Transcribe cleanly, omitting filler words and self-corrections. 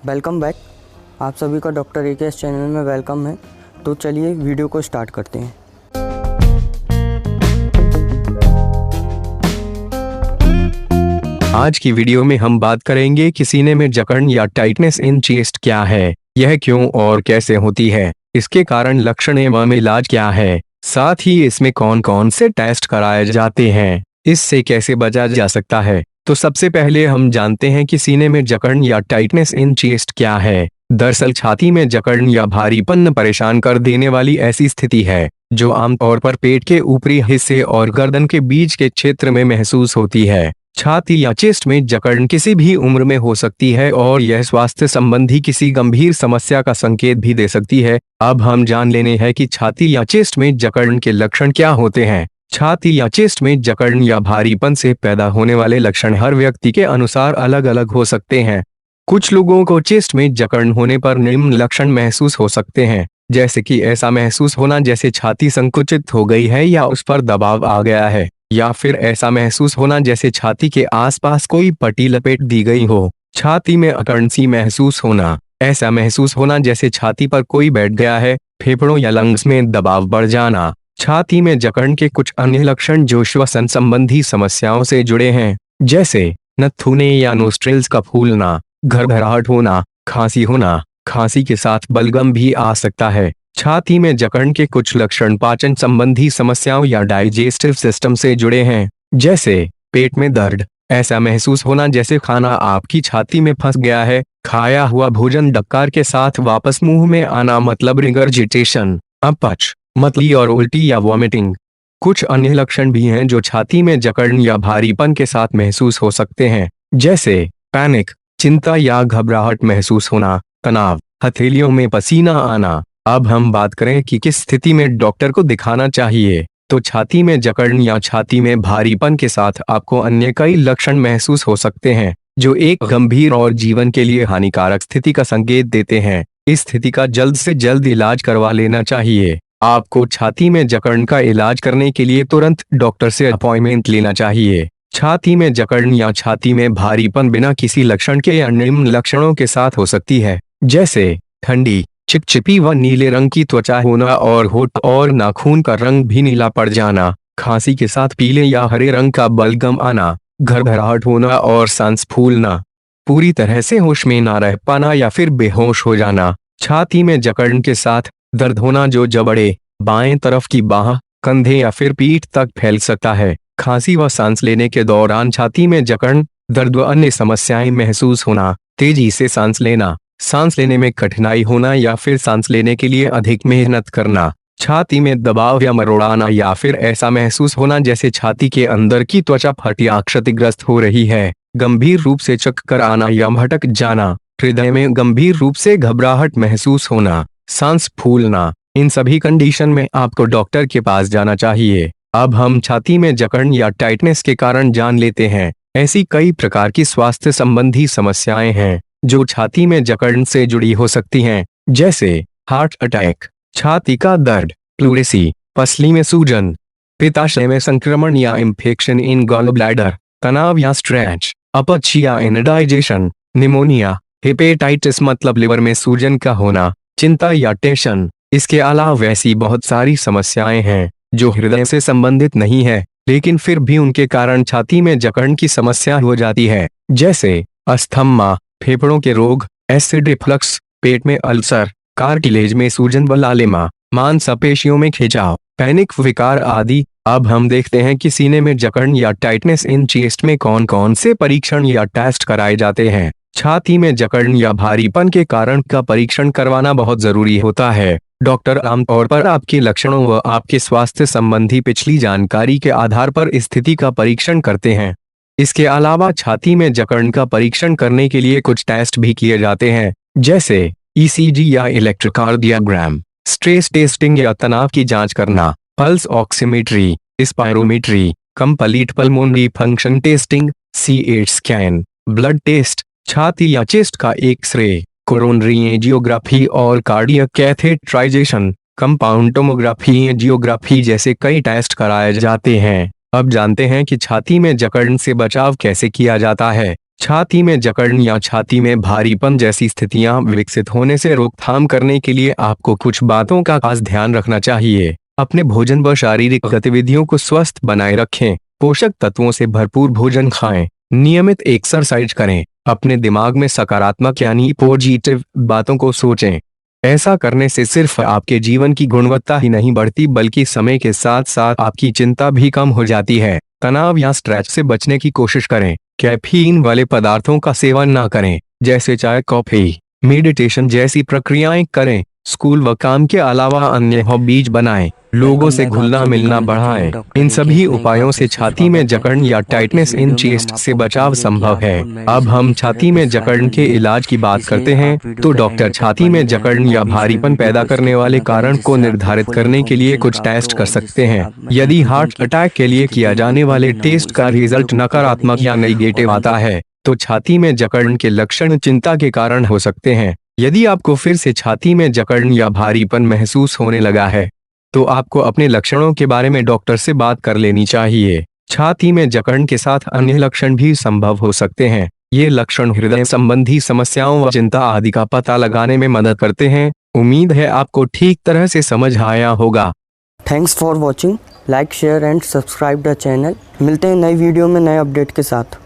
Welcome back. आप सभी का डॉक्टर AKS चैनल में वेलकम है। तो चलिए वीडियो को स्टार्ट करते हैं। आज की वीडियो में हम बात करेंगे कि सीने में जकड़न या टाइटनेस इन चेस्ट क्या है, यह क्यों और कैसे होती है, इसके कारण, लक्षण एवं इलाज क्या है, साथ ही इसमें कौन कौन से टेस्ट कराए जाते हैं, इससे कैसे बचा जा सकता है। तो सबसे पहले हम जानते हैं कि सीने में जकड़न या टाइटनेस इन चेस्ट क्या है। दरअसल छाती में जकड़न या भारीपन परेशान कर देने वाली ऐसी स्थिति है जो आमतौर पर पेट के ऊपरी हिस्से और गर्दन के बीच के क्षेत्र में महसूस होती है। छाती या चेस्ट में जकड़न किसी भी उम्र में हो सकती है और यह स्वास्थ्य संबंधी किसी गंभीर समस्या का संकेत भी दे सकती है। अब हम जान लेने हैं कि छाती या चेस्ट में जकड़न के लक्षण क्या होते हैं। छाती या चेस्ट में जकड़न या भारीपन से पैदा होने वाले लक्षण हर व्यक्ति के अनुसार अलग अलग हो सकते हैं। कुछ लोगों को चेस्ट में जकड़न होने पर निम्न लक्षण महसूस हो सकते हैं, जैसे कि ऐसा महसूस होना जैसे छाती संकुचित हो गई है या उस पर दबाव आ गया है, या फिर ऐसा महसूस होना जैसे छाती के आसपास कोई पट्टी लपेट दी गई हो। छाती में अकड़न सी महसूस होना, ऐसा महसूस होना जैसे छाती पर कोई बैठ गया है। फेफड़ों या लंग्स में दबाव बढ़ जाना। छाती में जकड़न के कुछ अन्य लक्षण जो श्वसन संबंधी समस्याओं से जुड़े हैं, जैसे नथुने या नोस्ट्रिल्स का फूलना, घरघराहट होना, खांसी होना, खांसी के साथ बलगम भी आ सकता है। छाती में जकड़न के कुछ लक्षण पाचन संबंधी समस्याओं या डाइजेस्टिव सिस्टम से जुड़े हैं, जैसे पेट में दर्द, ऐसा महसूस होना जैसे खाना आपकी छाती में फंस गया है। खाया हुआ भोजन डकार के साथ वापस मुंह में आना, मतलब रिगर्जिटेशन, अपच, मतली और उल्टी या वॉमिटिंग। कुछ अन्य लक्षण भी हैं जो छाती में जकड़न या भारीपन के साथ महसूस हो सकते हैं, जैसे पैनिक, चिंता या घबराहट महसूस होना, तनाव, हथेलियों में पसीना आना। अब हम बात करें कि किस स्थिति में डॉक्टर को दिखाना चाहिए। तो छाती में जकड़न या छाती में भारीपन के साथ आपको अन्य कई लक्षण महसूस हो सकते हैं जो एक गंभीर और जीवन के लिए हानिकारक स्थिति का संकेत देते हैं। इस स्थिति का जल्द से जल्द इलाज करवा लेना चाहिए। आपको छाती में जकड़न का इलाज करने के लिए तुरंत डॉक्टर से अपॉइंटमेंट लेना चाहिए। छाती में जकड़न या छाती में भारीपन बिना किसी लक्षण के या निम्न लक्षणों के साथ हो सकती है, जैसे ठंडी, चिपचिपी व नीले रंग की त्वचा होना और होठ और नाखून का रंग भी नीला पड़ जाना, खांसी के साथ पीले या हरे रंग का बलगम आना, घरघराहट होना और सांस फूलना, पूरी तरह से होश में ना रह पाना या फिर बेहोश हो जाना। छाती में जकड़न के साथ दर्द होना जो जबड़े, बाएं तरफ की बाह, कंधे या फिर पीठ तक फैल सकता है। खांसी व सांस लेने के दौरान छाती में जकड़न, दर्द व अन्य समस्याएं महसूस होना, तेजी से सांस लेना, सांस लेने में कठिनाई होना या फिर सांस लेने के लिए अधिक मेहनत करना, छाती में दबाव या मरोड़ाना या फिर ऐसा महसूस होना जैसे छाती के अंदर की त्वचा फट या क्षतिग्रस्त हो रही है, गंभीर रूप से चक्कर आना या भटक जाना, हृदय में गंभीर रूप से घबराहट महसूस होना, सांस फूलना। इन सभी कंडीशन में आपको डॉक्टर के पास जाना चाहिए। अब हम छाती में जकड़न या टाइटनेस के कारण जान लेते हैं। ऐसी कई प्रकार की स्वास्थ्य संबंधी समस्याएं हैं जो छाती में जकड़न से जुड़ी हो सकती हैं, जैसे हार्ट अटैक, छाती का दर्द, प्लूरेसी, पसली में सूजन, पित्ताशय में संक्रमण या इंफेक्शन इन गॉल ब्लैडर, तनाव या स्ट्रेच, अपच या इनडाइजेशन, निमोनिया, हेपेटाइटिस मतलब लिवर में सूजन का होना, चिंता या टेंशन। इसके अलावा ऐसी बहुत सारी समस्याएं हैं जो हृदय से संबंधित नहीं है, लेकिन फिर भी उनके कारण छाती में जकड़न की समस्या हो जाती है, जैसे अस्थमा, फेफड़ों के रोग, एसिड रिफ्लक्स, पेट में अल्सर, कार्टिलेज में सूजन व लालिमा, मांसपेशियों में खिंचाव, पैनिक विकार आदि। अब हम देखते हैं कि सीने में जकड़न या टाइटनेस इन चेस्ट में कौन कौन से परीक्षण या टेस्ट कराए जाते हैं। छाती में जकड़न या भारीपन के कारण का परीक्षण करवाना बहुत जरूरी होता है। डॉक्टर आमतौर पर आपके लक्षणों व आपके स्वास्थ्य संबंधी पिछली जानकारी के आधार पर स्थिति का परीक्षण करते हैं। इसके अलावा छाती में जकड़न का परीक्षण करने के लिए कुछ टेस्ट भी किए जाते हैं, जैसे ECG या इलेक्ट्रोकार्डियोग्राम, स्ट्रेस टेस्टिंग या तनाव की जांच करना, pulse oximetry, spirometry, complete pulmonary function testing, C8 scan, blood test, छाती या चेस्ट का एक्सरे, कोरोनरी एंजियोग्राफी और cardiac catheterisation, compound tomography, angiography जैसे कई टेस्ट कराए जाते हैं। अब जानते हैं कि छाती में जकड़न से बचाव कैसे किया जाता है। छाती में जकड़न या छाती में भारीपन जैसी स्थितियां विकसित होने से रोकथाम करने के लिए आपको कुछ बातों का खास ध्यान रखना चाहिए। अपने भोजन व शारीरिक गतिविधियों को स्वस्थ बनाए रखें। पोषक तत्वों से भरपूर भोजन खाएं। नियमित एक्सरसाइज करें। अपने दिमाग में सकारात्मक यानी पॉजिटिव बातों को सोचें। ऐसा करने से सिर्फ आपके जीवन की गुणवत्ता ही नहीं बढ़ती बल्कि समय के साथ साथ आपकी चिंता भी कम हो जाती है। तनाव या स्ट्रेस से बचने की कोशिश करें। कैफीन वाले पदार्थों का सेवन ना करें, जैसे चाय, कॉफी। मेडिटेशन जैसी प्रक्रियाएं करें। स्कूल व काम के अलावा अन्य हॉबीज बनाएं। लोगों से घुलना मिलना बढ़ाएं। इन सभी उपायों से छाती में जकड़न या टाइटनेस इन चेस्ट से बचाव संभव है। अब हम छाती में जकड़न के इलाज की बात करते हैं। तो डॉक्टर छाती में जकड़न या भारीपन पैदा करने वाले कारण को निर्धारित करने के लिए कुछ टेस्ट कर सकते हैं। यदि हार्ट अटैक के लिए किया जाने वाले टेस्ट का रिजल्ट नकारात्मक या नेगेटिव आता है तो छाती में जकड़न के लक्षण चिंता के कारण हो सकते हैं। यदि आपको फिर से छाती में जकड़न या भारीपन महसूस होने लगा है तो आपको अपने लक्षणों के बारे में डॉक्टर से बात कर लेनी चाहिए। छाती में जकड़न के साथ अन्य लक्षण भी संभव हो सकते हैं। ये लक्षण हृदय संबंधी समस्याओं व चिंता आदि का पता लगाने में मदद करते हैं। उम्मीद है आपको ठीक तरह से समझ आया होगा। Thanks for watching. Like, share and subscribe the channel. मिलते हैं नई वीडियो में नए अपडेट के साथ।